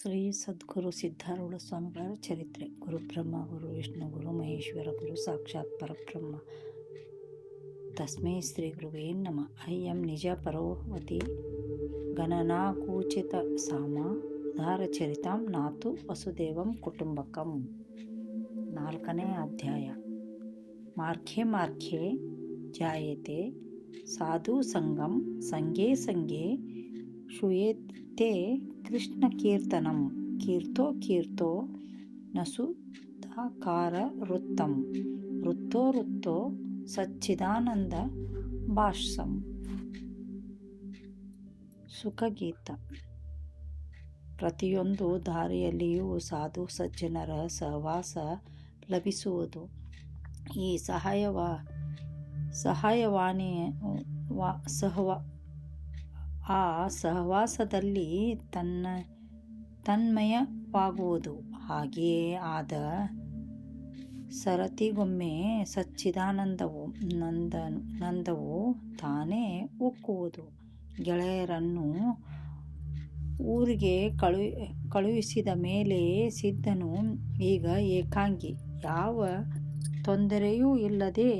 ಶ್ರೀ ಸದ್ಗುರು ಸಿದ್ಧಾರೂಢ ಸ್ವಾಮಿಗಳ ಚರಿತ್ರೆ. ಗುರು ಬ್ರಹ್ಮ ಗುರು ವಿಷ್ಣು ಗುರು ಮಹೇಶ್ವರ ಗುರು ಸಾಕ್ಷಾತ್ ಪರಬ್ರಹ್ಮ ತಸ್ಮೈ ಶ್ರೀ ಗುರುವೇ ನಮಃ. ಅಯ್ಯಂ ನಿಜ ಪರೋವತಿ ಗಣನಾಕೂಚಿತ ಸಾಮ ಉದಾರಚರಿತಾಂ ನಾತು ವಸುದೇವಂ ಕುಟುಂಬಕಂ. 4ನೇ ಅಧ್ಯಾಯ. ಮಾರ್ಖೆ ಮಾರ್ಖೆ ಜಾಯತೆ ಸಾಧು ಸಂಗಂ ಸಂಗೇ ಸಂಗೇ ಶೂಯತೆ ಕೃಷ್ಣ ಕೀರ್ತನಂ ಕೀರ್ತೋ ಕೀರ್ತೋ ನಸುಧಾಕಾರ ವೃತ್ತಂ ವೃತ್ತೋ ವೃತ್ತೋ ಸಚ್ಚಿದಾನಂದ ಭಾಷ್ಯಂ. ಸುಖಗೀತ. ಪ್ರತಿಯೊಂದು ದಾರಿಯಲ್ಲಿಯೂ ಸಾಧು ಸಜ್ಜನರ ಸಹವಾಸ ಲಭಿಸುವುದು. ಈ ಸಹವಾಸದಲ್ಲಿ ತನ್ಮಯವಾಗುವುದು. ಹಾಗೆಯೇ ಆದ ಸರತಿಗೊಮ್ಮೆ ಸಚ್ಚಿದಾನಂದವು ತಾನೇ ಉಕ್ಕುವುದು. ಗೆಳೆಯರನ್ನು ಊರಿಗೆ ಕಳುಹಿಸಿದ ಮೇಲೆ ಸಿದ್ಧನು ಈಗ ಏಕಾಂಗಿ. ಯಾವ ತೊಂದರೆಯೂ ಇಲ್ಲದೆ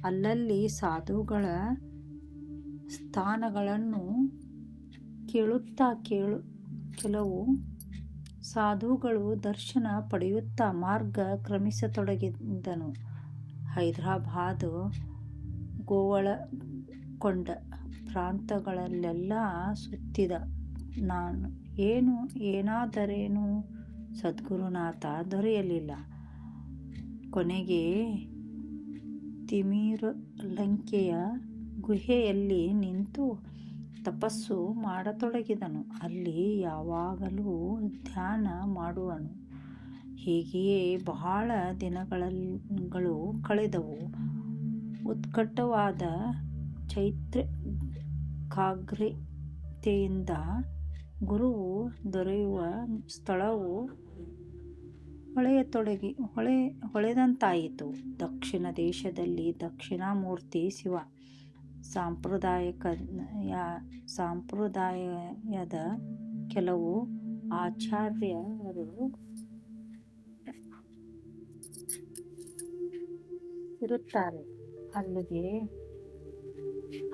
ಅಲ್ಲಲ್ಲಿ ಸಾಧುಗಳ ಸ್ಥಾನಗಳನ್ನು ಕೇಳುತ್ತಾ ಕೆಲವು ಸಾಧುಗಳು ದರ್ಶನ ಪಡೆಯುತ್ತಾ ಮಾರ್ಗ ಕ್ರಮಿಸತೊಡಗಿದನು. ಹೈದರಾಬಾದ್ ಗೋವಳಕೊಂಡ ಪ್ರಾಂತಗಳಲ್ಲೆಲ್ಲ ಸುತ್ತಿದ. ಏನಾದರೇನು ಸದ್ಗುರುನಾಥ ದೊರೆಯಲಿಲ್ಲ. ಕೊನೆಗೆ ತಿಮಿರಲಂಕೆಯ ಗುಹೆಯಲ್ಲಿ ನಿಂತು ತಪಸ್ಸು ಮಾಡತೊಡಗಿದನು. ಅಲ್ಲಿ ಯಾವಾಗಲೂ ಧ್ಯಾನ ಮಾಡುವನು. ಹೀಗೆಯೇ ಬಹಳ ದಿನಗಳು ಕಳೆದವು. ಉತ್ಕಟವಾದ ಚೈತ್ರಾಗ್ರತೆಯಿಂದ ಗುರುವು ದೊರೆಯುವ ಸ್ಥಳವು ಹೊಳೆದಂತಾಯಿತು. ದಕ್ಷಿಣ ದೇಶದಲ್ಲಿ ದಕ್ಷಿಣಾಮೂರ್ತಿ ಶಿವ ಸಂಪ್ರದಾಯದ ಕೆಲವು ಆಚಾರ್ಯರು ಇರುತ್ತಾರೆ.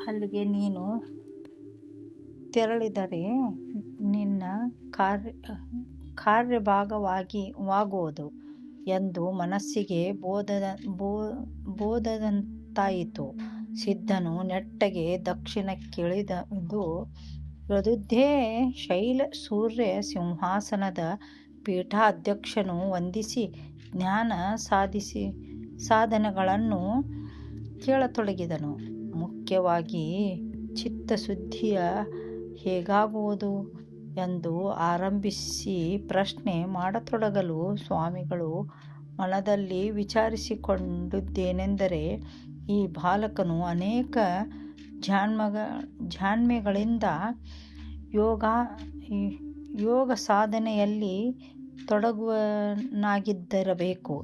ಅಲ್ಲಿಗೆ ನೀನು ತೆರಳಿದರೆ ನಿನ್ನ ಕಾರ್ಯಭಾಗವಾಗುವುದು ಎಂದು ಮನಸ್ಸಿಗೆ ಬೋಧದಂತಾಯಿತು. ಸಿದ್ಧನು ನೆಟ್ಟಗೆ ದಕ್ಷಿಣಕ್ಕಿಳಿದು ಇಳಿದುದೇ ಶೈಲ ಸೂರ್ಯ ಸಿಂಹಾಸನದ ಪೀಠಾಧ್ಯಕ್ಷನು ವಂದಿಸಿ ಜ್ಞಾನ ಸಾಧನೆಗಳನ್ನು ಕೇಳತೊಡಗಿದನು. ಮುಖ್ಯವಾಗಿ ಚಿತ್ತಶುದ್ಧಿಯ ಹೇಗಾಗುವುದು ಎಂದು ಆರಂಭಿಸಿ ಪ್ರಶ್ನೆ ಮಾಡತೊಡಗಲು ಸ್ವಾಮಿಗಳು ಮನದಲ್ಲಿ ವಿಚಾರಿಸಿಕೊಂಡುದೇನೆಂದರೆ, ಈ ಬಾಲಕನು ಅನೇಕ ಜನ್ಮಗಳಿಂದ ಯೋಗ ಸಾಧನೆಯಲ್ಲಿ ತೊಡಗುವನಾಗಿದ್ದಿರಬೇಕು.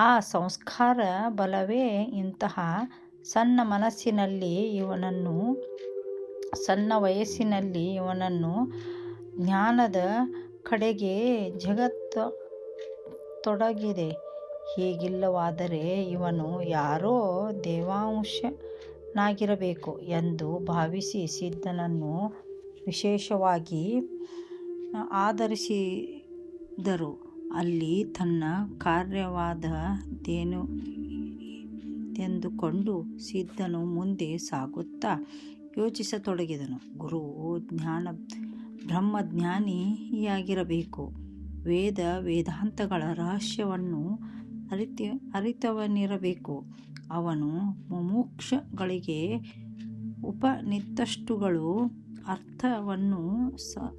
ಆ ಸಂಸ್ಕಾರ ಬಲವೇ ಇಂತಹ ಸಣ್ಣ ವಯಸ್ಸಿನಲ್ಲಿ ಇವನನ್ನು ಜ್ಞಾನದ ಕಡೆಗೆ ತೊಡಗಿದೆ. ಹೀಗಿಲ್ಲವಾದರೆ ಇವನು ಯಾರೋ ದೇವಾಂಶನಾಗಿರಬೇಕು ಎಂದು ಭಾವಿಸಿ ಸಿದ್ಧನನ್ನು ವಿಶೇಷವಾಗಿ ಆದರಿಸಿದರು. ಅಲ್ಲಿ ತನ್ನ ಕಾರ್ಯವಾದದ್ದೇನೆಂದುಕೊಂಡು ಸಿದ್ಧನು ಮುಂದೆ ಸಾಗುತ್ತಾ ಯೋಚಿಸತೊಡಗಿದನು. ಗುರುವು ಬ್ರಹ್ಮಜ್ಞಾನಿಯಾಗಿರಬೇಕು. ವೇದಾಂತಗಳ ರಹಸ್ಯವನ್ನು ಅರಿತವನಿರಬೇಕು. ಅವನು ಮುಮುಕ್ಷುಗಳಿಗೆ ಉಪನಿಷತ್ತುಗಳ ಅರ್ಥವನ್ನು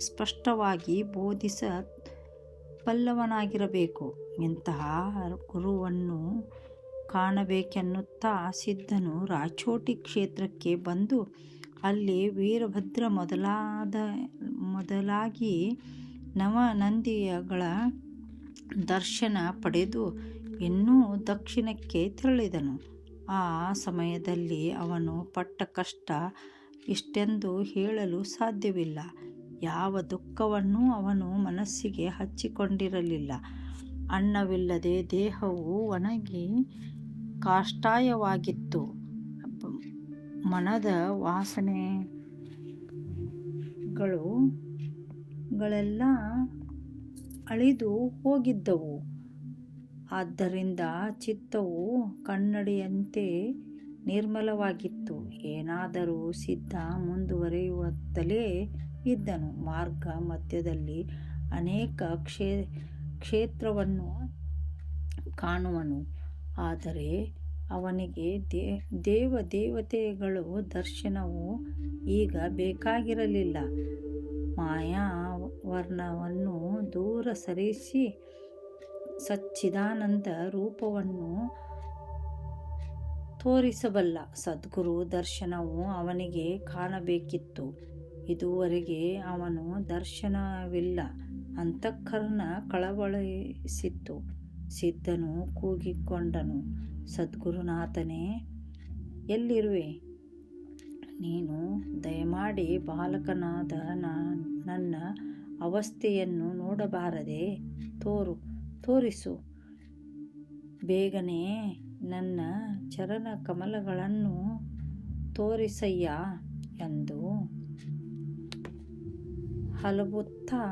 ಸ್ಪಷ್ಟವಾಗಿ ಬೋಧಿಸಬಲ್ಲವನಾಗಿರಬೇಕು. ಇಂತಹ ಗುರುವನ್ನು ಕಾಣಬೇಕೆನ್ನುತ್ತಾ ಸಿದ್ಧನು ರಾಚೋಟಿ ಕ್ಷೇತ್ರಕ್ಕೆ ಬಂದು ಅಲ್ಲಿ ವೀರಭದ್ರ ಮೊದಲಾಗಿ ನವನಂದಿಗಳ ದರ್ಶನ ಪಡೆದು ಇನ್ನೂ ದಕ್ಷಿಣಕ್ಕೆ ತೆರಳಿದನು. ಆ ಸಮಯದಲ್ಲಿ ಅವನು ಪಟ್ಟ ಕಷ್ಟ ಇಷ್ಟೆಂದು ಹೇಳಲು ಸಾಧ್ಯವಿಲ್ಲ. ಯಾವ ದುಃಖವನ್ನೂ ಅವನು ಮನಸ್ಸಿಗೆ ಹಚ್ಚಿಕೊಂಡಿರಲಿಲ್ಲ. ಅನ್ನವಿಲ್ಲದೆ ದೇಹವು ಒಣಗಿ ಕಾಷ್ಠಾಯವಾಗಿತ್ತು. ಮನದ ವಾಸನೆಗಳೆಲ್ಲ ಅಳಿದು ಹೋಗಿದ್ದವು. ಆದ್ದರಿಂದ ಚಿತ್ತವು ಕನ್ನಡಿಯಂತೆ ನಿರ್ಮಲವಾಗಿತ್ತು. ಏನಾದರೂ ಸಿದ್ಧ ಮುಂದುವರಿಯುತ್ತಲೇ ಇದ್ದನು. ಮಾರ್ಗ ಮಧ್ಯದಲ್ಲಿ ಅನೇಕ ಕ್ಷೇತ್ರವನ್ನು ಕಾಣುವನು. ಆದರೆ ಅವನಿಗೆ ದೇವತೆಗಳ ದರ್ಶನವು ಈಗ ಬೇಕಾಗಿರಲಿಲ್ಲ. ಮಾಯಾವರಣವನ್ನು ದೂರ ಸರಿಸಿ ಸಚ್ಚಿದಾನಂದ ರೂಪವನ್ನು ತೋರಿಸಬಲ್ಲ ಸದ್ಗುರು ದರ್ಶನವು ಅವನಿಗೆ ಕಾಣಬೇಕಿತ್ತು. ಇದುವರೆಗೆ ಅವನು ದರ್ಶನವಿಲ್ಲ. ಅಂತಃಕರಣ ಕಳವಳಿಸಿತು. ಸಿದ್ಧನು ಕೂಗಿಕೊಂಡನು, ಸದ್ಗುರುನಾಥನೇ, ಎಲ್ಲಿರುವೆ? ನೀನು ದಯಮಾಡಿ ಬಾಲಕನಾದ ನನ್ನ ಅವಸ್ಥೆಯನ್ನು ನೋಡಬಾರದೆ? ತೋರಿಸು, ಬೇಗನೆ ನನ್ನ ಚರಣ ಕಮಲಗಳನ್ನು ತೋರಿಸಯ್ಯ ಎಂದು ಹಲಬುತ್ತಾ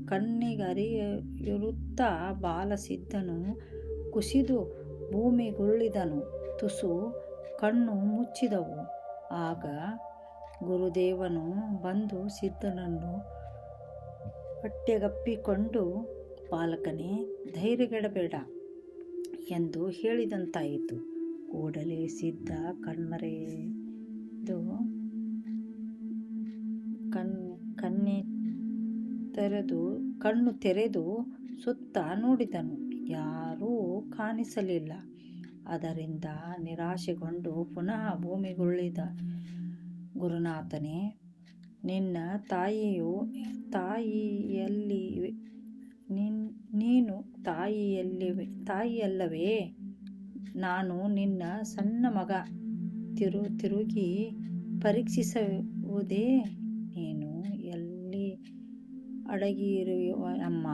ಕಣ್ಣಿಗರಿಯುತ್ತಾ ಬಾಲಸಿದ್ಧನು ಕುಸಿದು ಭೂಮಿಗುರುಳಿದನು. ತುಸು ಕಣ್ಣು ಮುಚ್ಚಿದವು. ಆಗ ಗುರುದೇವನು ಬಂದು ಸಿದ್ಧನನ್ನು ಹೊಟ್ಟೆಗಪ್ಪಿಕೊಂಡು, ಬಾಲಕನೇ, ಧೈರ್ಯಗೆಡಬೇಡ ಎಂದು ಹೇಳಿದಂತಾಯಿತು. ಕೂಡಲೇ ಸಿದ್ಧ ಕಣ್ಣು ತೆರೆದು ಸುತ್ತ ನೋಡಿದನು. ಯಾರೂ ಕಾಣಿಸಲಿಲ್ಲ. ಅದರಿಂದ ನಿರಾಶೆಗೊಂಡು ಪುನಃ ಭೂಮಿಗುರುಳಿದ. ಗುರುನಾಥನೇ, ನಿನ್ನ ನೀನು ತಾಯಿಯಲ್ಲವೇ? ನಾನು ನಿನ್ನ ಸಣ್ಣ ಮಗ. ತಿರುಗಿ ಪರೀಕ್ಷಿಸುವುದೇ? ನೀನು ಎಲ್ಲಿ ಅಡಗಿರುವೆಯಮ್ಮ?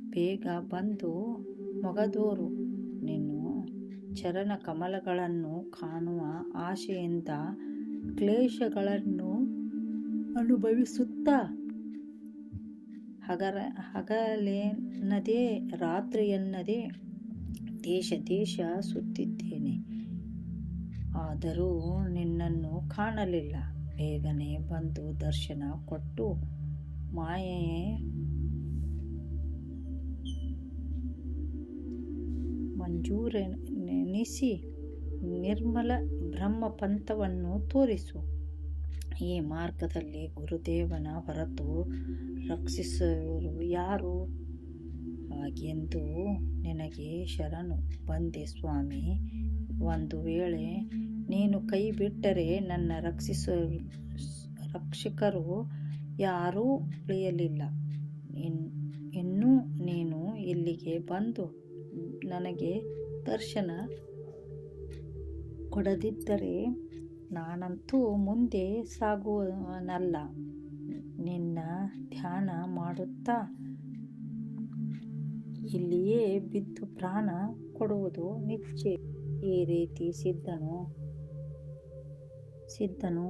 ಬೇಗ ಬಂದು ಮೊಗದೋರು. ನಿನ್ನ ಚರಣ ಕಮಲಗಳನ್ನು ಕಾಣುವ ಆಶೆಯಿಂದ ಕ್ಲೇಶಗಳನ್ನು ಅನುಭವಿಸುತ್ತಾ ಹಗಲೆನ್ನದೇ ರಾತ್ರಿಯೆನ್ನದೇ ದೇಶ ಸುತ್ತಿದ್ದೇನೆ. ಆದರೂ ನಿನ್ನನ್ನು ಕಾಣಲಿಲ್ಲ. ಬೇಗನೆ ಬಂದು ದರ್ಶನ ಕೊಟ್ಟು ಮಾಯೆಯೇ ಮಂಜೂರೆನಿಸಿ ನಿರ್ಮಲ ಬ್ರಹ್ಮಪಂಥವನ್ನು ತೋರಿಸು. ಈ ಮಾರ್ಗದಲ್ಲಿ ಗುರುದೇವನ ಹೊರತು ರಕ್ಷಿಸುವರು ಯಾರು? ಹಾಗೆಂದು ನಿನಗೆ ಶರಣು ಬಂದೆ ಸ್ವಾಮಿ. ಒಂದು ವೇಳೆ ನೀನು ಕೈ ಬಿಟ್ಟರೆ ನನ್ನ ರಕ್ಷಕರು ಯಾರೂ ಉಳಿಯಲಿಲ್ಲ. ಇನ್ನೂ ನೀನು ಇಲ್ಲಿಗೆ ಬಂದು ನನಗೆ ದರ್ಶನ ಕೊಡದಿದ್ದರೆ ನಾನಂತೂ ಮುಂದೆ ಸಾಗುವನಲ್ಲ. ನಿನ್ನ ಧ್ಯಾನ ಮಾಡುತ್ತಾ ಇಲ್ಲಿಯೇ ಬಿದ್ದು ಪ್ರಾಣ ಕೊಡುವುದು ನಿಶ್ಚಯ. ಈ ರೀತಿ ಸಿದ್ಧನು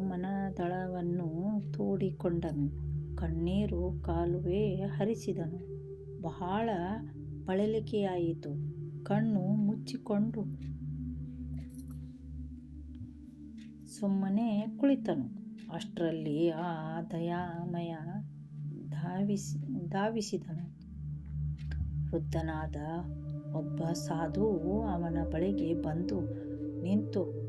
ಮನದಳವನ್ನು ತೋಡಿಕೊಂಡನು. ಕಣ್ಣೀರು ಕಾಲುವೆ ಹರಿಸಿದನು. ಬಹಳ ಬಳಲಿಕೆಯಾಯಿತು. ಕಣ್ಣು ಮುಚ್ಚಿಕೊಂಡು ಸುಮ್ಮನೆ ಕುಳಿತನು. ಅಷ್ಟರಲ್ಲಿ ಆ ದಯಾಮಯ ಧಾವಿಸಿದನು. ವೃದ್ಧನಾದ ಒಬ್ಬ ಸಾಧುವು ಅವನ ಬಳಿಗೆ ಬಂದು ನಿಂತು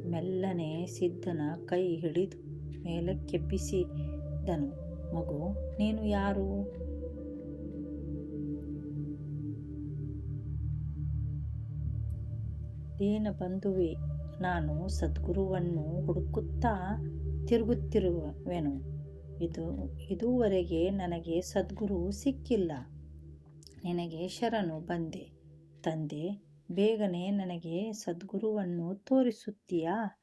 ಮೆಲ್ಲನೆ ಸಿದ್ಧನ ಕೈ ಹಿಡಿದು ಮೇಲಕ್ಕೆಬ್ಬಿಸಿದನು. ಮಗು, ನೀನು ಯಾರು? ದೀನ ಬಂಧುವೆ, ನಾನು ಸದ್ಗುರುವನ್ನು ಹುಡುಕುತ್ತಾ ತಿರುಗುತ್ತಿರುವೆನು. ಇದುವರೆಗೆ ನನಗೆ ಸದ್ಗುರು ಸಿಕ್ಕಿಲ್ಲ. ನಿನಗೆ ಶರಣು ಬಂದೆ ತಂದೆ. ಬೇಗನೆ ನನಗೆ ಸದ್ಗುರುವನ್ನು ತೋರಿಸುತ್ತೀಯಾ?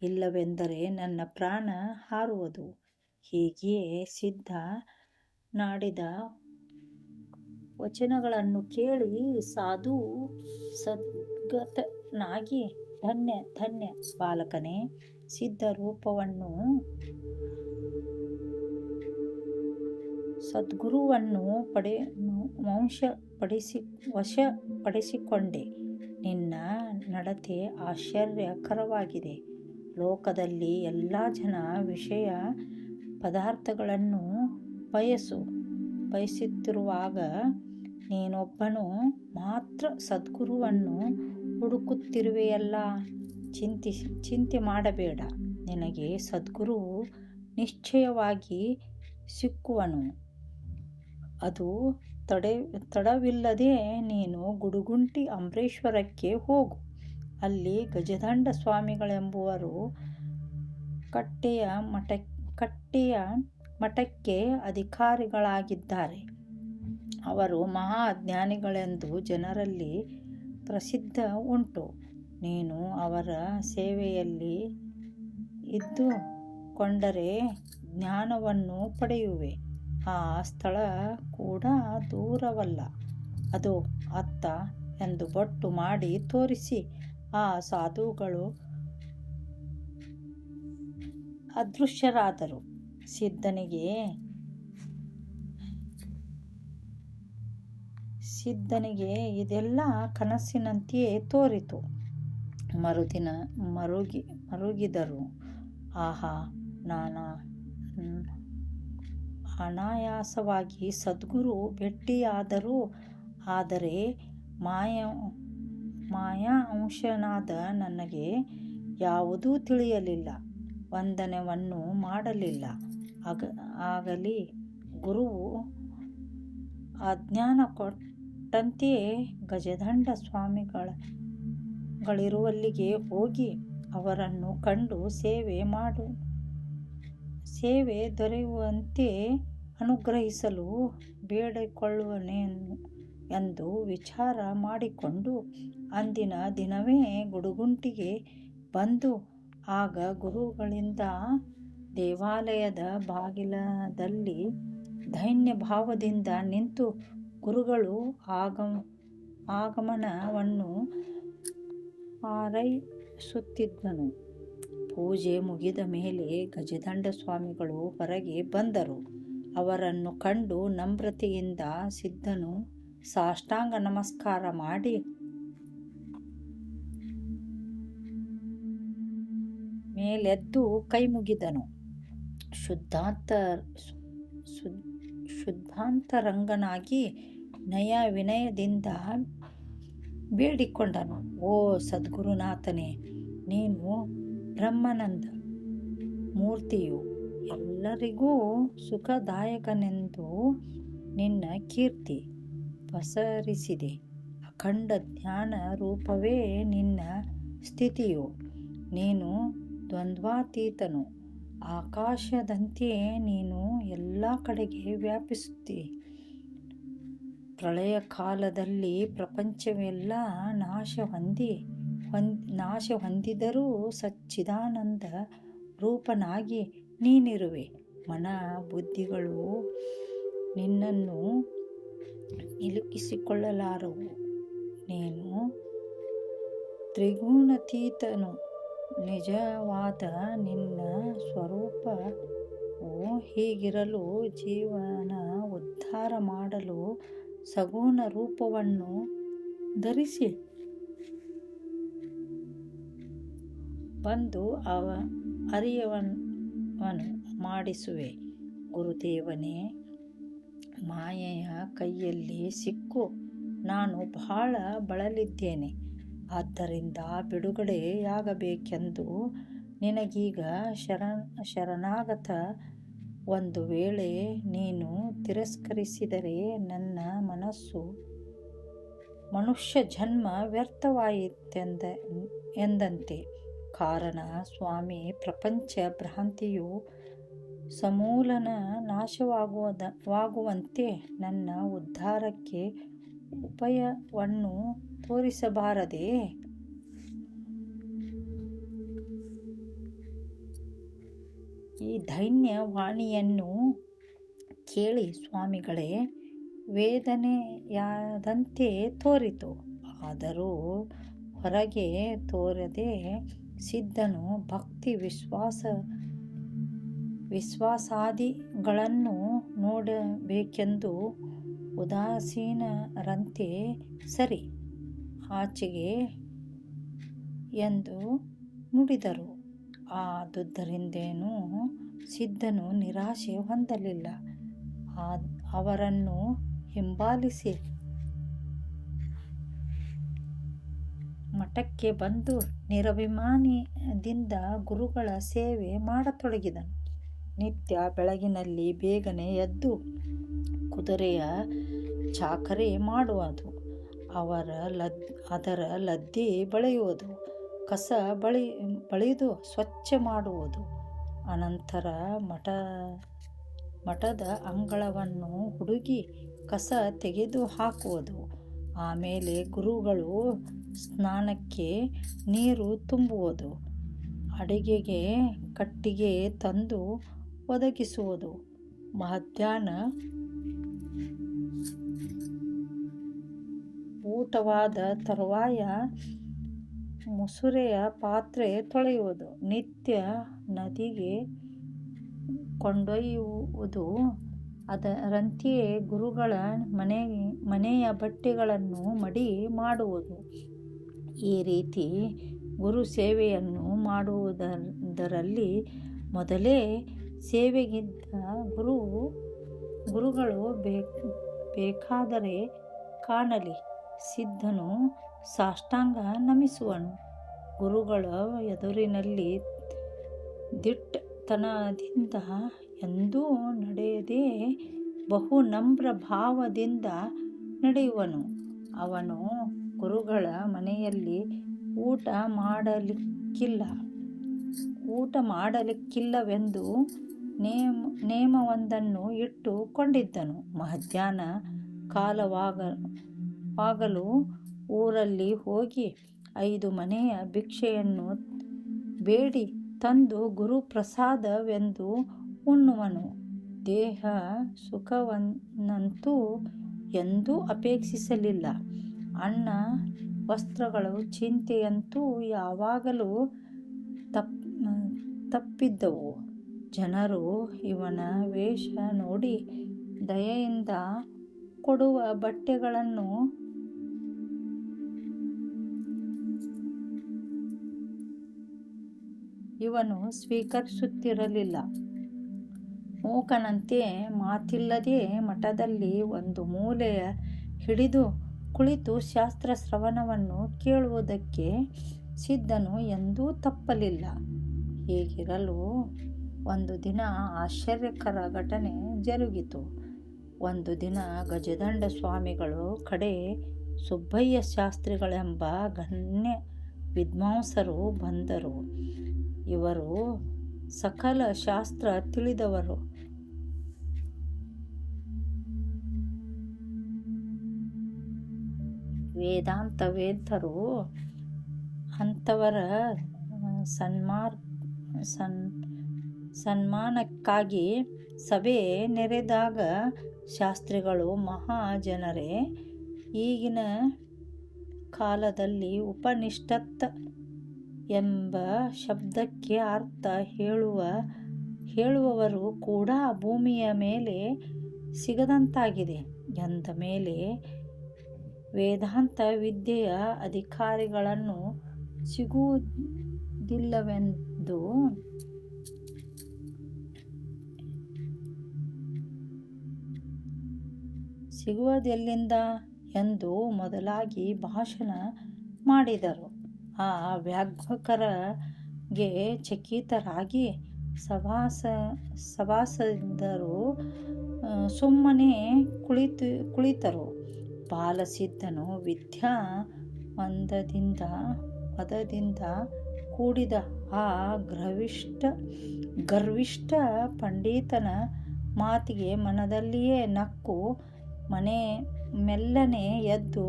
ಇಲ್ಲವೆಂದರೆ ನನ್ನ ಪ್ರಾಣ ಹಾರುವುದು. ಹೀಗೆಯೇ ಸಿದ್ಧ ನಾಡಿದ ವಚನಗಳನ್ನು ಕೇಳಿ ಸಾಧು ಸದ್ಗತನಾಗಿ, ಧನ್ಯ ಧನ್ಯ ಬಾಲಕನೇ, ಸಿದ್ಧ ರೂಪವನ್ನು ಸದ್ಗುರುವನ್ನು ವಶಪಡಿಸಿಕೊಂಡೆ. ನಿನ್ನ ನಡತೆ ಆಶ್ಚರ್ಯಕರವಾಗಿದೆ. ಲೋಕದಲ್ಲಿ ಎಲ್ಲ ಜನ ವಿಷಯ ಪದಾರ್ಥಗಳನ್ನು ಬಯಸುತ್ತಿರುವಾಗ ನೀನೊಬ್ಬನು ಮಾತ್ರ ಸದ್ಗುರುವನ್ನು ಹುಡುಕುತ್ತಿರುವೆಯಲ್ಲ. ಚಿಂತೆ ಮಾಡಬೇಡ. ನಿನಗೆ ಸದ್ಗುರುವು ನಿಶ್ಚಯವಾಗಿ ಸಿಕ್ಕುವನು. ಅದು ತಡವಿಲ್ಲದೆ ನೀನು ಗುಡುಗುಂಟಿ ಅಂಬರೇಶ್ವರಕ್ಕೆ ಹೋಗು. ಅಲ್ಲಿ ಗಜದಂಡ ಸ್ವಾಮಿಗಳೆಂಬುವರು ಕಟ್ಟೆಯ ಮಠಕ್ಕೆ ಅಧಿಕಾರಿಗಳಾಗಿದ್ದಾರೆ. ಅವರು ಮಹಾ ಜ್ಞಾನಿಗಳೆಂದು ಜನರಲ್ಲಿ ಪ್ರಸಿದ್ಧ ಉಂಟು. ನೀನು ಅವರ ಸೇವೆಯಲ್ಲಿ ಇದ್ದುಕೊಂಡರೆ ಜ್ಞಾನವನ್ನು ಪಡೆಯುವೆ. ಆ ಸ್ಥಳ ಕೂಡ ದೂರವಲ್ಲ. ಅದೋ ಅತ್ತ ಎಂದು ಬೊಟ್ಟು ಮಾಡಿ ತೋರಿಸಿ ಆ ಸಾಧುಗಳು ಅದೃಶ್ಯರಾದರು. ಸಿದ್ಧನಿಗೆ ಇದೆಲ್ಲ ಕನಸಿನಂತೆಯೇ ತೋರಿತು. ಮರುದಿನ ಮರುಗಿದರು. ಆಹಾ, ಅನಾಯಾಸವಾಗಿ ಸದ್ಗುರು ಭೇಟಿಯಾದರು. ಆದರೆ ಮಾಯಾಂಶನಾದ ನನಗೆ ಯಾವುದೂ ತಿಳಿಯಲಿಲ್ಲ. ವಂದನವನ್ನು ಮಾಡಲಿಲ್ಲ. ಆಗಲಿ ಗುರುವು ಆಜ್ಞಾನ ಕೊಟ್ಟಂತೆಯೇ ಗಜದಂಡ ಸ್ವಾಮಿಗಳಿರುವಲ್ಲಿಗೆ ಹೋಗಿ ಅವರನ್ನು ಕಂಡು ಸೇವೆ ದೊರೆಯುವಂತೆ ಅನುಗ್ರಹಿಸಲು ಬೇಡಿಕೊಳ್ಳುವೆನು ಎಂದು ವಿಚಾರ ಮಾಡಿಕೊಂಡು ಅಂದಿನ ದಿನವೇ ಗುಡುಗುಂಟಿಗೆ ಬಂದು ಆಗ ಗುರುಗಳಿಂದ ದೇವಾಲಯದ ಬಾಗಿಲದಲ್ಲಿ ದೈನ್ಯ ಭಾವದಿಂದ ನಿಂತು ಗುರುಗಳು ಆಗಮನವನ್ನು ಹಾರೈಸುತ್ತಿದ್ದನು. ಪೂಜೆ ಮುಗಿದ ಮೇಲೆ ಗಜದಂಡ ಸ್ವಾಮಿಗಳು ಹೊರಗೆ ಬಂದರು. ಅವರನ್ನು ಕಂಡು ನಮ್ರತೆಯಿಂದ ಸಿದ್ಧನು ಸಾಷ್ಟಾಂಗ ನಮಸ್ಕಾರ ಮಾಡಿ ಮೇಲೆದ್ದು ಕೈ ಮುಗಿದನು. ಶುದ್ಧಾಂತರಂಗನಾಗಿ ನಯ ವಿನಯದಿಂದ ಬೇಡಿಕೊಂಡನು. ಓ ಸದ್ಗುರುನಾಥನೇ, ನೀನು ಬ್ರಹ್ಮಾನಂದ ಮೂರ್ತಿಯು, ಎಲ್ಲರಿಗೂ ಸುಖದಾಯಕನೆಂದು ನಿನ್ನ ಕೀರ್ತಿ ಪಸರಿಸಿದೆ. ಅಖಂಡ ಜ್ಞಾನ ರೂಪವೇ ನಿನ್ನ ಸ್ಥಿತಿಯು. ನೀನು ದ್ವಂದ್ವಾತೀತನು. ಆಕಾಶದಂತೆಯೇ ನೀನು ಎಲ್ಲ ಕಡೆಗೆ ವ್ಯಾಪಿಸುತ್ತಿ. ಪ್ರಳಯ ಕಾಲದಲ್ಲಿ ಪ್ರಪಂಚವೆಲ್ಲ ನಾಶ ಹೊಂದಿದರೂ ಸಚ್ಚಿದಾನಂದ ರೂಪನಾಗಿ ನೀನಿರುವೆ. ಮನ ಬುದ್ಧಿಗಳು ನಿನ್ನನ್ನು ನಿಲುಕಿಸಿಕೊಳ್ಳಲಾರವು. ನೀನು ತ್ರಿಗುಣಾತೀತನು. ನಿಜವಾದ ನಿನ್ನ ಸ್ವರೂಪವು ಹೀಗಿರಲು ಜೀವನ ಉದ್ಧಾರ ಮಾಡಲು ಸಗುಣ ರೂಪವನ್ನು ಧರಿಸಿ ಬಂದು ಅರಿಯವನ್ನು ಮಾಡಿಸುವೆ. ಗುರುದೇವನೇ, ಮಾಯೆಯ ಕೈಯಲ್ಲಿ ಸಿಕ್ಕು ನಾನು ಬಹಳ ಬಳಲಿದ್ದೇನೆ. ಆದ್ದರಿಂದ ಬಿಡುಗಡೆಯಾಗಬೇಕೆಂದು ನಿನಗೀಗ ಶರಣಾಗತ. ಒಂದು ವೇಳೆ ನೀನು ತಿರಸ್ಕರಿಸಿದರೆ ನನ್ನ ಮನುಷ್ಯ ಜನ್ಮ ವ್ಯರ್ಥವಾಯಿತೆಂದಂತೆ. ಕಾರಣ ಸ್ವಾಮಿ, ಪ್ರಪಂಚ ಭ್ರಾಂತಿಯು ಸಮೂಲನ ನಾಶವಾಗುವಂತೆ ನನ್ನ ಉದ್ಧಾರಕ್ಕೆ ಉಪಾಯವನ್ನು ತೋರಿಸಬಾರದೆ? ಈ ದೈನ್ಯ ವಾಣಿಯನ್ನು ಕೇಳಿ ಸ್ವಾಮಿಗಳೇ ವೇದನೆಯಾದಂತೆ ತೋರಿತು. ಆದರೂ ಹೊರಗೆ ತೋರದೆ ಸಿದ್ಧನು ಭಕ್ತಿ ವಿಶ್ವಾಸಾದಿಗಳನ್ನು ನೋಡಬೇಕೆಂದು ಉದಾಸೀನರಂತೆ ಸರಿ ಆಚೆಗೆ ಎಂದು ನುಡಿದರು. ಆದುದರಿಂದೇನೂ ಸಿದ್ಧನು ನಿರಾಶೆ ಹೊಂದಲಿಲ್ಲ. ಅವರನ್ನು ಹಿಂಬಾಲಿಸಿ ಮಠಕ್ಕೆ ಬಂದು ನಿರಭಿಮಾನದಿಂದ ಗುರುಗಳ ಸೇವೆ ಮಾಡತೊಡಗಿದನು. ನಿತ್ಯ ಬೆಳಗಿನಲ್ಲಿ ಬೇಗನೆ ಎದ್ದು ಕುದುರೆಯ ಚಾಕರಿ ಮಾಡುವುದು, ಅದರ ಲದ್ದಿ ಬಳಿಯುವುದು, ಕಸ ಬಳಿದು ಸ್ವಚ್ಛ ಮಾಡುವುದು, ಅನಂತರ ಮಠದ ಅಂಗಳವನ್ನು ಹುಡುಗಿ ಕಸ ತೆಗೆದು ಹಾಕುವುದು, ಆಮೇಲೆ ಗುರುಗಳು ಸ್ನಾನಕ್ಕೆ ನೀರು ತುಂಬುವುದು, ಅಡಿಗೆಗೆ ಕಟ್ಟಿಗೆ ತಂದು ಒದಗಿಸುವುದು, ಮಧ್ಯಾಹ್ನ ಊಟವಾದ ತರುವಾಯ ಮುಸುರೆಯ ಪಾತ್ರೆ ತೊಳೆಯುವುದು, ನಿತ್ಯ ನದಿಗೆ ಕೊಂಡೊಯ್ಯುವುದು, ಅದರಂತೆಯೇ ಗುರುಗಳ ಮನೆಯ ಬಟ್ಟೆಗಳನ್ನು ಮಡಿ ಮಾಡುವುದು. ಈ ರೀತಿ ಗುರು ಸೇವೆಯನ್ನು ಮಾಡುವುದರಲ್ಲಿ ಮೊದಲೇ ಸೇವೆಗಿದ್ದ ಗುರುಗಳು ಬೇಕಾದರೆ ಕಾಣಲಿ, ಸಿದ್ಧನು ಸಾಷ್ಟಾಂಗ ನಮಿಸುವನು. ಗುರುಗಳ ಎದುರಿನಲ್ಲಿ ದಿಟ್ಟತನದಿಂದ ಎಂದೂ ನಡೆಯದೆ ಬಹು ನಮ್ರ ಭಾವದಿಂದ ನಡೆಯುವನು. ಅವನು ಗುರುಗಳ ಮನೆಯಲ್ಲಿ ಊಟ ಮಾಡಲಿಕ್ಕಿಲ್ಲವೆಂದು ನೇಮವೊಂದನ್ನು ಇಟ್ಟುಕೊಂಡಿದ್ದನು. ಮಧ್ಯಾಹ್ನ ಕಾಲವಾಗಲು ಊರಲ್ಲಿ ಹೋಗಿ 5 ಮನೆಯ ಭಿಕ್ಷೆಯನ್ನು ಬೇಡಿ ತಂದು ಗುರುಪ್ರಸಾದವೆಂದು ಉಣ್ಣುವನು. ದೇಹ ಸುಖವನ್ನಂತೂ ಎಂದೂ ಅಪೇಕ್ಷಿಸಲಿಲ್ಲ. ಅನ್ನ ವಸ್ತ್ರಗಳ ಚಿಂತೆಯಂತೂ ಯಾವಾಗಲೂ ತಪ್ಪಿದ್ದವು. ಜನರು ಇವನ ವೇಷ ನೋಡಿ ದಯೆಯಿಂದ ಕೊಡುವ ಬಟ್ಟೆಗಳನ್ನು ಇವನು ಸ್ವೀಕರಿಸುತ್ತಿರಲಿಲ್ಲ. ಮೂಕನಂತೆ ಮಾತಿಲ್ಲದೆ ಮಠದಲ್ಲಿ ಒಂದು ಮೂಲೆ ಹಿಡಿದು ಕುಳಿತು ಶಾಸ್ತ್ರ ಶ್ರವಣವನ್ನು ಕೇಳುವುದಕ್ಕೆ ಸಿದ್ಧನು ಎಂದೂ ತಪ್ಪಲಿಲ್ಲ. ಹೀಗಿರಲು ಒಂದು ದಿನ ಆಶ್ಚರ್ಯಕರ ಘಟನೆ ಜರುಗಿತು. ಒಂದು ದಿನ ಗಜದಂಡ ಸ್ವಾಮಿಗಳು ಕಡೆ ಸುಬ್ಬಯ್ಯ ಶಾಸ್ತ್ರಿಗಳೆಂಬ ಗಣ್ಯ ವಿದ್ವಾಂಸರು ಬಂದರು. ಇವರು ಸಕಲ ಶಾಸ್ತ್ರ ತಿಳಿದವರು. ವೇದಾಂತ ವೇದ್ದರು. ಅಂಥವರ ಸನ್ಮಾನಕ್ಕಾಗಿ ಸಭೆ ನೆರೆದಾಗ ಶಾಸ್ತ್ರಿಗಳು ಮಹಾಜನರೇ, ಈಗಿನ ಕಾಲದಲ್ಲಿ ಉಪನಿಷತ್ ಎಂಬ ಶಬ್ದಕ್ಕೆ ಅರ್ಥ ಹೇಳುವವರು ಕೂಡ ಭೂಮಿಯ ಮೇಲೆ ಸಿಗದಂತಾಗಿದೆ ಎಂದ ಮೇಲೆ ವೇದಾಂತ ವಿದ್ಯೆಯ ಅಧಿಕಾರಿಗಳನ್ನು ಸಿಗುವುದೆಲ್ಲಿಂದ ಎಂದು ಮೊದಲಾಗಿ ಭಾಷಣ ಮಾಡಿದರು. ಆ ವ್ಯಾಘ್ರಕರಿಗೆ ಚಕಿತರಾಗಿ ಸಭಾಸದರು ಸುಮ್ಮನೆ ಕುಳಿತರು. ಬಾಲಸಿದ್ಧನು ವಿದ್ಯಾ ಮದದಿಂದ ಕೂಡಿದ ಆ ಗರ್ವಿಷ್ಠ ಪಂಡಿತನ ಮಾತಿಗೆ ಮನದಲ್ಲಿಯೇ ನಕ್ಕು ಮೆಲ್ಲನೆ ಎದ್ದು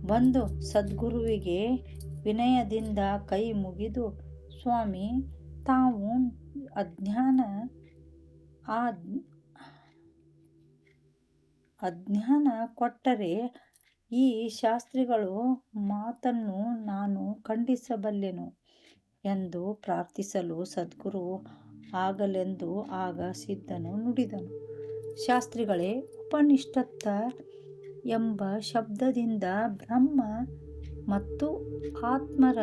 ಬಂದು ಸದ್ಗುರುವಿಗೆ ವಿನಯದಿಂದ ಕೈ ಮುಗಿದು, ಸ್ವಾಮಿ, ತಾವು ಅಜ್ಞಾನ ಕೊಟ್ಟರೆ ಈ ಶಾಸ್ತ್ರಿಗಳು ಮಾತನ್ನು ನಾನು ಖಂಡಿಸಬಲ್ಲೆನು ಎಂದು ಪ್ರಾರ್ಥಿಸಲು ಸದ್ಗುರು ಆಗಲೆಂದು ಆಗ ಸಿದ್ಧನು ನುಡಿದನು. ಶಾಸ್ತ್ರಿಗಳೇ, ಉಪನಿಷತ್ ಎಂಬ ಶಬ್ದದಿಂದ ಬ್ರಹ್ಮ ಮತ್ತು ಆತ್ಮರ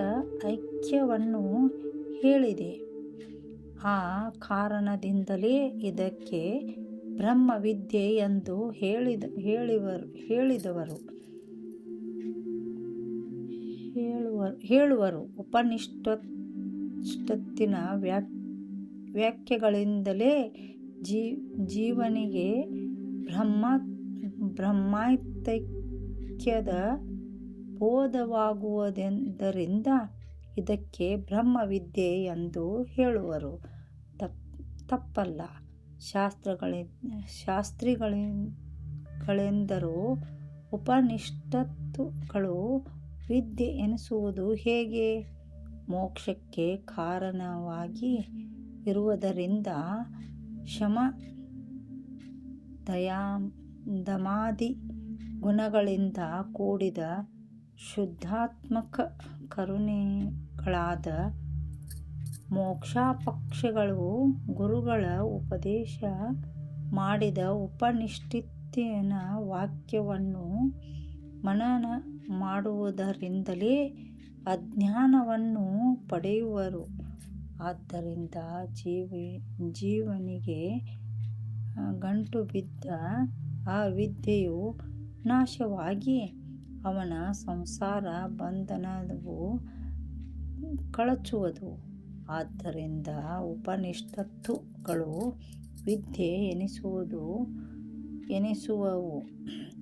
ಐಕ್ಯವನ್ನು ಹೇಳಿದೆ. ಆ ಕಾರಣದಿಂದಲೇ ಇದಕ್ಕೆ ಬ್ರಹ್ಮವಿದ್ಯೆ ಎಂದು ಹೇಳುವರು. ಉಪನಿಷತ್ತಿನ ವ್ಯಾಖ್ಯೆಗಳಿಂದಲೇ ಜೀವನಿಗೆ ಬ್ರಹ್ಮೈಕ್ಯದ ಬೋಧವಾಗುವುದರಿಂದ ಇದಕ್ಕೆ ಬ್ರಹ್ಮವಿದ್ಯೆ ಎಂದು ಹೇಳುವರು. ತಪ್ಪಲ್ಲ. ಶಾಸ್ತ್ರಿಗಳೆಂದರೂ ಉಪನಿಷತ್ತುಗಳು ವಿದ್ಯೆ ಎನಿಸುವುದು ಹೇಗೆ? ಮೋಕ್ಷಕ್ಕೆ ಕಾರಣವಾಗಿ ಇರುವುದರಿಂದ ಶಮ ದಮಾದಿ ಗುಣಗಳಿಂದ ಕೂಡಿದ ಶುದ್ಧಾತ್ಮಕ ಕರುಣೆಗಳಾದ ಮೋಕ್ಷಾಪೇಕ್ಷೆಗಳು ಗುರುಗಳ ಉಪದೇಶ ಮಾಡಿದ ಉಪನಿಷತ್ತಿನ ವಾಕ್ಯವನ್ನು ಮನನ ಮಾಡುವುದರಿಂದಲೇ ಅಜ್ಞಾನವನ್ನು ಪಡೆಯುವರು. ಆದ್ದರಿಂದ ಜೀವನಿಗೆ ಗಂಟು ಬಿದ್ದ ಆ ವಿದ್ಯೆಯು ನಾಶವಾಗಿ ಅವನ ಸಂಸಾರ ಬಂಧನವು ಕಳಚುವುದು. ಆದ್ದರಿಂದ ಉಪನಿಷತ್ತುಗಳು ವಿದ್ಯೆ ಎನಿಸುವವು.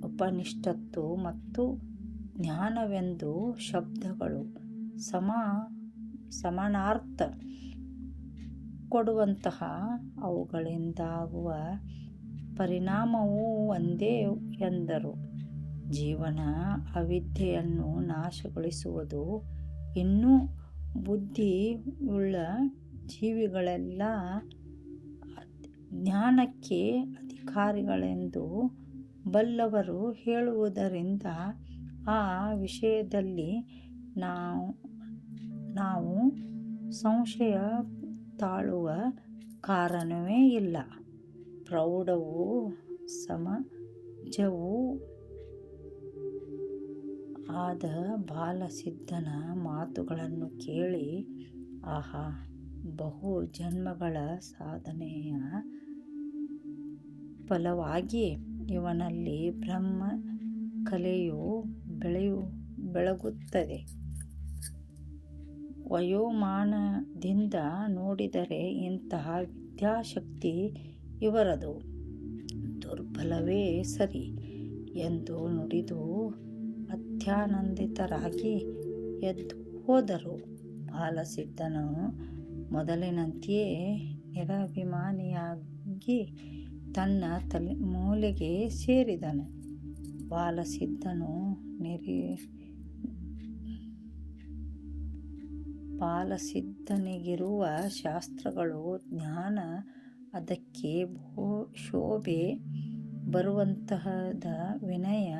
ಉಪನಿಷತ್ತು ಮತ್ತು ಜ್ಞಾನವೆಂದು ಶಬ್ದಗಳು ಸಮಾನಾರ್ಥ ಕೊಡುವಂತಹ ಅವುಗಳಿಂದಾಗುವ ಪರಿಣಾಮವೂ ಒಂದೇ ಎಂದರು. ಜೀವನ ಅವಿದ್ಯೆಯನ್ನು ನಾಶಗೊಳಿಸುವುದು. ಇನ್ನು ಬುದ್ಧಿಯುಳ್ಳ ಜೀವಿಗಳೆಲ್ಲ ಜ್ಞಾನಕ್ಕೆ ಅಧಿಕಾರಿಗಳೆಂದು ಬಲ್ಲವರು ಹೇಳುವುದರಿಂದ ಆ ವಿಷಯದಲ್ಲಿ ನಾವು ಸಂಶಯ ತಾಳುವ ಕಾರಣವೇ ಇಲ್ಲ. ಪ್ರೌಢವೂ ಸಮಂಜಸವೂ ಆದ ಬಾಲಸಿದ್ಧನ ಮಾತುಗಳನ್ನು ಕೇಳಿ, ಆಹಾ, ಬಹು ಜನ್ಮಗಳ ಸಾಧನೆಯ ಫಲವಾಗಿ ಇವನಲ್ಲಿ ಬ್ರಹ್ಮ ಕಲೆಯು ಬೆಳಗುತ್ತದೆ. ವಯೋಮಾನದಿಂದ ನೋಡಿದರೆ ಇಂತಹ ವಿದ್ಯಾಶಕ್ತಿ ಇವರದು ದುರ್ಬಲವೇ ಸರಿ ಎಂದು ನುಡಿದು ಅತ್ಯಾನಂದಿತರಾಗಿ ಎದ್ದು ಹೋದರು. ಬಾಲಸಿದ್ಧನು ಮೊದಲಿನಂತೆಯೇ ನಿರಭಿಮಾನಿಯಾಗಿ ತನ್ನ ಮೂಲೆಗೆ ಸೇರಿದನು. ಬಾಲಸಿದ್ಧನಿಗಿರುವ ಶಾಸ್ತ್ರಗಳು ಜ್ಞಾನ, ಅದಕ್ಕೆ ಶೋಭೆ ಬರುವಂತಹದ ವಿನಯ,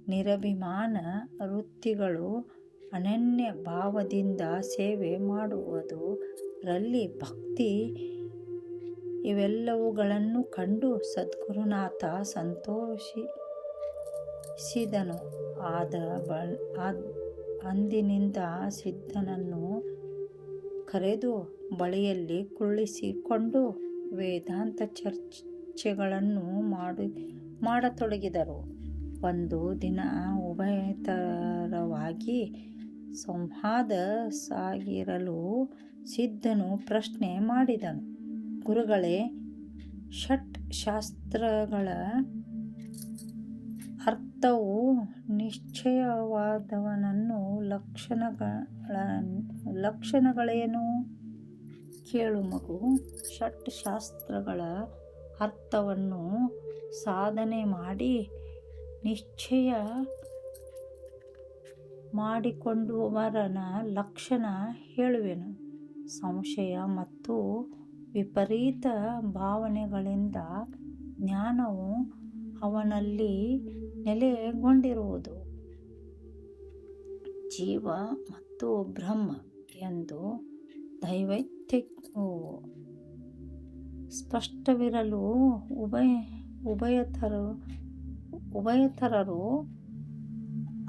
ನಿರಭಿಮಾನ ವೃತ್ತಿಗಳು, ಅನನ್ಯ ಭಾವದಿಂದ ಸೇವೆ ಮಾಡುವುದರಲ್ಲಿ ಭಕ್ತಿ, ಇವೆಲ್ಲವುಗಳನ್ನು ಕಂಡು ಸದ್ಗುರುನಾಥ ಸಂತೋಷಿಸಿದನು. ಅಂದಿನಿಂದ ಸಿದ್ಧನನ್ನು ಕರೆದು ಬಳಿಯಲ್ಲಿ ಕುಳ್ಳಿರಿಸಿಕೊಂಡು ವೇದಾಂತ ಚರ್ಚೆಗಳನ್ನು ಮಾಡತೊಡಗಿದರು. ಒಂದು ದಿನ ಉಭಯತರವಾಗಿ ಸಂವಾದ ಸಾಗಿರಲು ಸಿದ್ಧನು ಪ್ರಶ್ನೆ ಮಾಡಿದನು. ಗುರುಗಳೇ, ಷಟ್ ಶಾಸ್ತ್ರಗಳ ಅರ್ಥವು ನಿಶ್ಚಯವಾದವನನ್ನು ಲಕ್ಷಣಗಳೇನು? ಕೇಳು ಮಗು. ಷಟ್ ಶಾಸ್ತ್ರಗಳ ಅರ್ಥವನ್ನು ಸಾಧನೆ ಮಾಡಿ ಮಾಡಿಕೊಂಡವರನ ಲಕ್ಷಣ ಹೇಳುವೆನು. ಸಂಶಯ ಮತ್ತು ವಿಪರೀತ ಭಾವನೆಗಳಿಂದ ಜ್ಞಾನವು ಅವನಲ್ಲಿ ನೆಲೆಗೊಂಡಿರುವುದು. ಜೀವ ಮತ್ತು ಬ್ರಹ್ಮ ಎಂದು ದೈವೈಕ್ಯವು ಸ್ಪಷ್ಟವಿರಲು ಉಭಯತರರು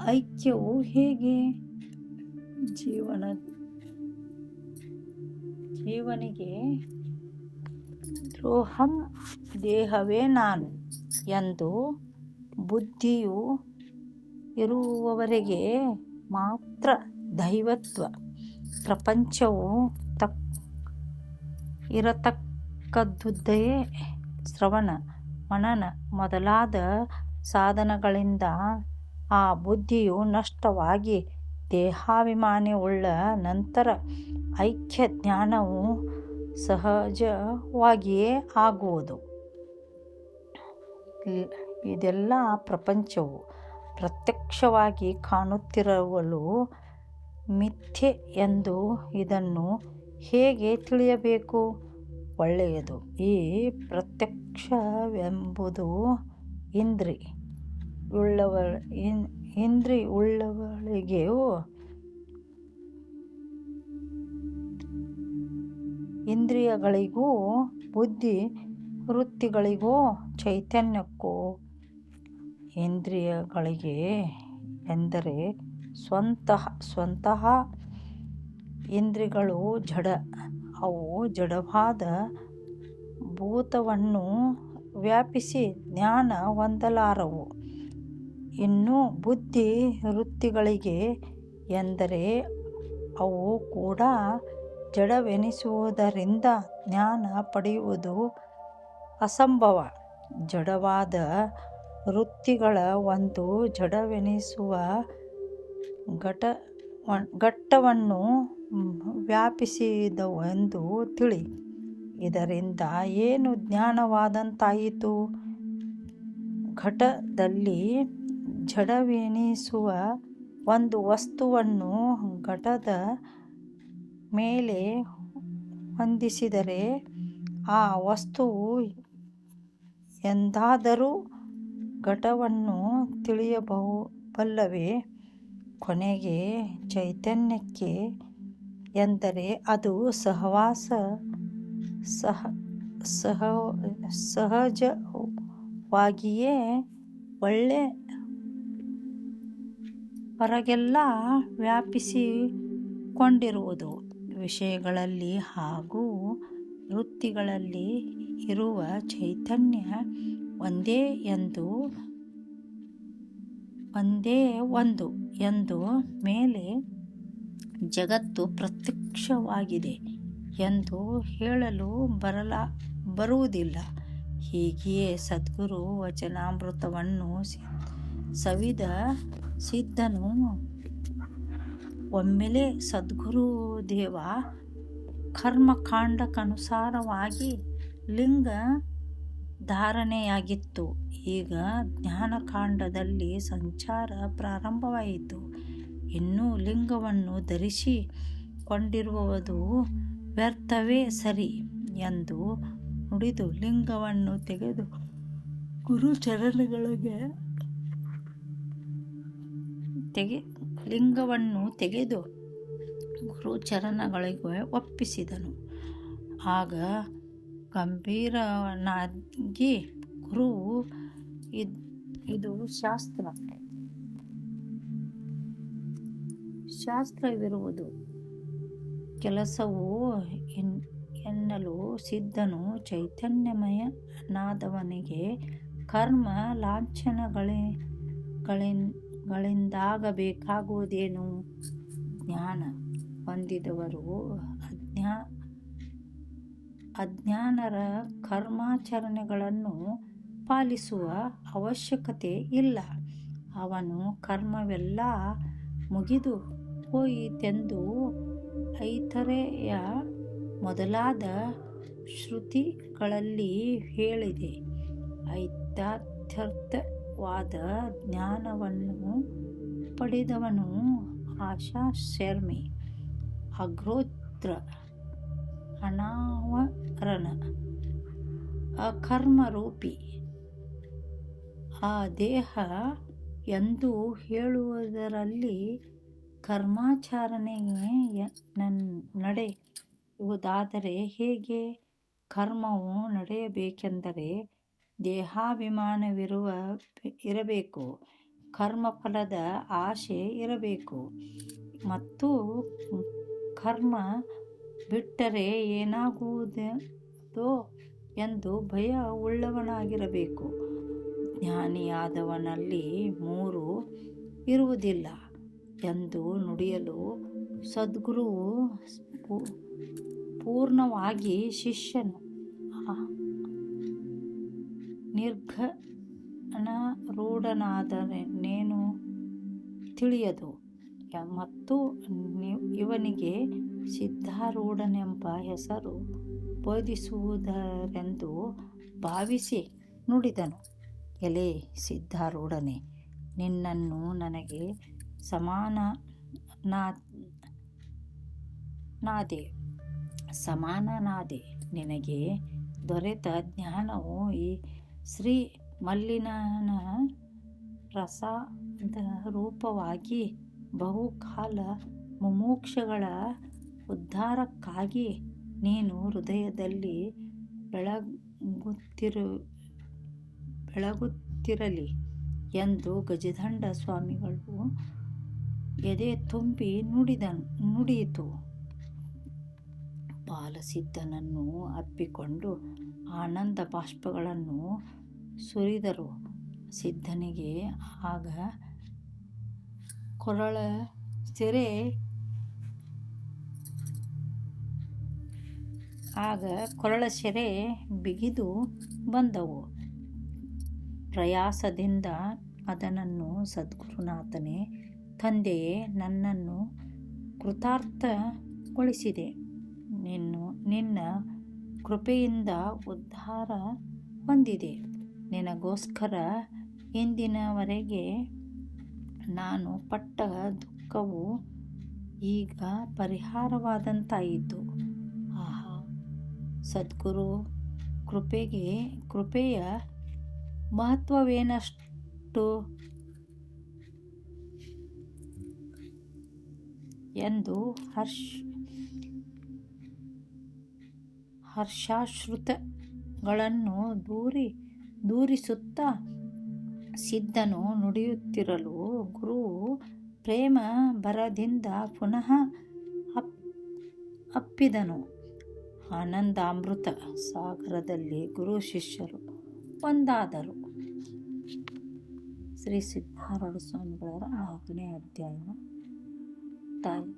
ಐಕ್ಯವು ಹೇಗೆ? ಜೀವನಿಗೆ ದ್ರೋಹಂ ದೇಹವೇ ನಾನು ಎಂದು ಬುದ್ಧಿಯು ಇರುವವರೆಗೆ ಮಾತ್ರ ದೈವತ್ವ ಪ್ರಪಂಚವು ಇರತಕ್ಕದ್ದುದೇ. ಶ್ರವಣ ಮನನ ಮೊದಲಾದ ಸಾಧನಗಳಿಂದ ಆ ಬುದ್ಧಿಯು ನಷ್ಟವಾಗಿ ದೇಹಾಭಿಮಾನವುಳ್ಳ ನಂತರ ಐಕ್ಯ ಜ್ಞಾನವು ಸಹಜವಾಗಿಯೇ ಆಗುವುದು. ಇದೆಲ್ಲ ಪ್ರಪಂಚವು ಪ್ರತ್ಯಕ್ಷವಾಗಿ ಕಾಣುತ್ತಿರಲು ಮಿಥ್ಯೆ ಎಂದು ಇದನ್ನು ಹೇಗೆ ತಿಳಿಯಬೇಕು? ಒಳ್ಳೆಯದು. ಈ ಪ್ರತ್ಯಕ್ಷವೆಂಬುದು ಇಂದ್ರಿಯಗಳಿಗೂ ಬುದ್ಧಿ ವೃತ್ತಿಗಳಿಗೂ ಚೈತನ್ಯಕ್ಕೂ. ಇಂದ್ರಿಯಗಳಿಗೆ ಎಂದರೆ ಸ್ವತಃ ಇಂದ್ರಿಯಗಳು ಜಡ. ಅವು ಜಡವಾದ ಭೂತವನ್ನು ವ್ಯಾಪಿಸಿ ಜ್ಞಾನ ಹೊಂದಲಾರವು. ಇನ್ನು ಬುದ್ಧಿ ವೃತ್ತಿಗಳಿಗೆ ಎಂದರೆ ಅವು ಕೂಡ ಜಡವೆನಿಸುವುದರಿಂದ ಜ್ಞಾನ ಪಡೆಯುವುದು ಅಸಂಭವ. ಜಡವಾದ ವೃತ್ತಿಗಳ ಒಂದು ಜಡವೆನಿಸುವ ಘಟ್ಟವನ್ನು ವ್ಯಾಪಿಸಿದವೆಂದು ತಿಳಿ. ಇದರಿಂದ ಏನು ಜ್ಞಾನವಾದಂತಾಯಿತು? ಘಟದಲ್ಲಿ ಜಡವೆನಿಸುವ ಒಂದು ವಸ್ತುವನ್ನು ಘಟದ ಮೇಲೆ ಹೊಂದಿಸಿದರೆ ಆ ವಸ್ತುವು ಎಂದಾದರೂ ಘಟವನ್ನು ತಿಳಿಯಬಲ್ಲವೇ? ಕೊನೆಗೆ ಚೈತನ್ಯಕ್ಕೆ ಎಂದರೆ ಅದು ಸಹಜವಾಗಿಯೇ ಹೊರಗೆಲ್ಲ ವ್ಯಾಪಿಸಿಕೊಂಡಿರುವುದು. ವಿಷಯಗಳಲ್ಲಿ ಹಾಗೂ ವೃತ್ತಿಗಳಲ್ಲಿ ಇರುವ ಚೈತನ್ಯ ಒಂದೇ ಒಂದು ಎಂದು ಮೇಲೆ ಜಗತ್ತು ಪ್ರತ್ಯಕ್ಷವಾಗಿದೆ ಎಂದು ಹೇಳಲು ಬರುವುದಿಲ್ಲ. ಹೀಗೆಯೇ ಸದ್ಗುರು ವಚನಾಮೃತವನ್ನು ಸವಿದ ಸಿದ್ಧನು ಒಮ್ಮೆಲೆ ಸದ್ಗುರುದೇವ ಕರ್ಮಕಾಂಡಕ್ಕನುಸಾರವಾಗಿ ಲಿಂಗ ಧಾರಣೆಯಾಗಿತ್ತು. ಈಗ ಜ್ಞಾನಕಾಂಡದಲ್ಲಿ ಸಂಚಾರ ಪ್ರಾರಂಭವಾಯಿತು. ಇನ್ನು ಲಿಂಗವನ್ನು ಧರಿಸಿಕೊಂಡಿರುವುದು ವ್ಯರ್ಥವೇ ಸರಿ ಎಂದು ನುಡಿದು ಲಿಂಗವನ್ನು ತೆಗೆದು ಗುರುಚರಣಗಳಿಗೆ ಒಪ್ಪಿಸಿದನು. ಆಗ ಗಂಭೀರನಾಗಿ ಗುರುವು ಇದು ಶಾಸ್ತ್ರವಿರುವುದು ಕೆಲಸವು ಎನ್ನಲು ಸಿದ್ಧನು ಚೈತನ್ಯಮಯನಾದವನಿಗೆ ಕರ್ಮ ಲಾಂಛನಗಳಿಂದಾಗಬೇಕಾಗುವುದೇನು? ಜ್ಞಾನ ಹೊಂದಿದವರು ಅಜ್ಞಾನರ ಕರ್ಮಾಚರಣೆಗಳನ್ನು ಪಾಲಿಸುವ ಅವಶ್ಯಕತೆ ಇಲ್ಲ. ಅವನು ಕರ್ಮವೆಲ್ಲ ಮುಗಿದು ಹೋಯಿತೆಂದು ಐತರೇಯ ಮೊದಲಾದ ಶ್ರುತಿಗಳಲ್ಲಿ ಹೇಳಿದೆ. ಯಥಾರ್ಥವಾದ ಜ್ಞಾನವನ್ನು ಪಡೆದವನು ಆಶಾ ಶರ್ಮಿ ಅಗ್ರೋತ್ರ ಅನಾವರಣ ಅಕರ್ಮರೂಪಿ ಆ ದೇಹ ಎಂದು ಹೇಳುವುದರಲ್ಲಿ ಕರ್ಮಾಚರಣೆಗೆ ನಡೆಯುವುದಾದರೆ ಹೇಗೆ? ಕರ್ಮವು ನಡೆಯಬೇಕೆಂದರೆ ದೇಹಾಭಿಮಾನವಿರಬೇಕು, ಕರ್ಮಫಲದ ಆಶೆ ಇರಬೇಕು ಮತ್ತು ಕರ್ಮ ಬಿಟ್ಟರೆ ಏನಾಗುವುದೋ ಎಂದು ಭಯ ಉಳ್ಳವನಾಗಿರಬೇಕು. ಜ್ಞಾನಿಯಾದವನಲ್ಲಿ ಮೂರು ಇರುವುದಿಲ್ಲ ಎಂದು ನುಡಿಯಲು ಸದ್ಗುರುವು ಪೂರ್ಣವಾಗಿ ಶಿಷ್ಯನು ನಿರ್ಘನಾರೂಢನಾದನೇನು ತಿಳಿಯದು ಮತ್ತು ಇವನಿಗೆ ಸಿದ್ಧಾರೂಢನೆಂಬ ಹೆಸರು ಬೋಧಿಸುವುದರೆಂದು ಭಾವಿಸಿ ನುಡಿದನು. ಎಲೆ ಸಿದ್ಧಾರೂಢನೇ, ನಿನ್ನನ್ನು ನನಗೆ ಸಮಾನನಾದೆ. ನಿನಗೆ ದೊರೆತ ಜ್ಞಾನವು ಈ ಶ್ರೀ ಮಲ್ಲಿನ ಪ್ರಸಾದರೂಪವಾಗಿ ಬಹುಕಾಲ ಮುಮುಕ್ಷುಗಳ ಉದ್ಧಾರಕ್ಕಾಗಿ ನೀನು ಹೃದಯದಲ್ಲಿ ಬೆಳಗುತ್ತಿರಲಿ ಎಂದು ಗಜದಂಡ ಸ್ವಾಮಿಗಳು ಎದೆ ತುಂಬಿ ನುಡಿಯಿತು. ಬಾಲಸಿದ್ಧನನ್ನು ಅಪ್ಪಿಕೊಂಡು ಆನಂದ ಬಾಷ್ಪಗಳನ್ನು ಸುರಿದರು. ಸಿದ್ಧನಿಗೆ ಆಗ ಕೊರಳ ಸೆರೆ ಬಿಗಿದು ಬಂದವು. ಪ್ರಯಾಸದಿಂದ ಅದನ್ನು ಸದ್ಗುರುನಾಥನೇ, ತಂದೆಯೇ, ನನ್ನನ್ನು ಕೃತಾರ್ಥಗೊಳಿಸಿದೆ. ನಿನ್ನ ಕೃಪೆಯಿಂದ ಉದ್ಧಾರ ಹೊಂದಿದೆ. ನಿನಗೋಸ್ಕರ ಇಂದಿನವರೆಗೆ ನಾನು ಪಟ್ಟ ದುಃಖವು ಈಗ ಪರಿಹಾರವಾದಂತಾಯಿತು. ಆಹಾ, ಸದ್ಗುರು ಕೃಪೆಯ ಮಹತ್ವವೇನಷ್ಟು ಎಂದು ಹರ್ಷಾಶ್ರುಗಳನ್ನು ದೂರಿಸುತ್ತಾ ಸಿದ್ಧನು ನುಡಿಯುತ್ತಿರಲು ಗುರುವು ಪ್ರೇಮ ಭರದಿಂದ ಪುನಃ ಅಪ್ಪಿದನು. ಆನಂದಾಮೃತ ಸಾಗರದಲ್ಲಿ ಗುರು ಶಿಷ್ಯರು ಒಂದಾದರು. ಶ್ರೀ ಸಿದ್ಧಾರೂಢ ಸ್ವಾಮಿಗಳವರ 4ನೇ ಅಧ್ಯಾಯ. ತಾಯಿ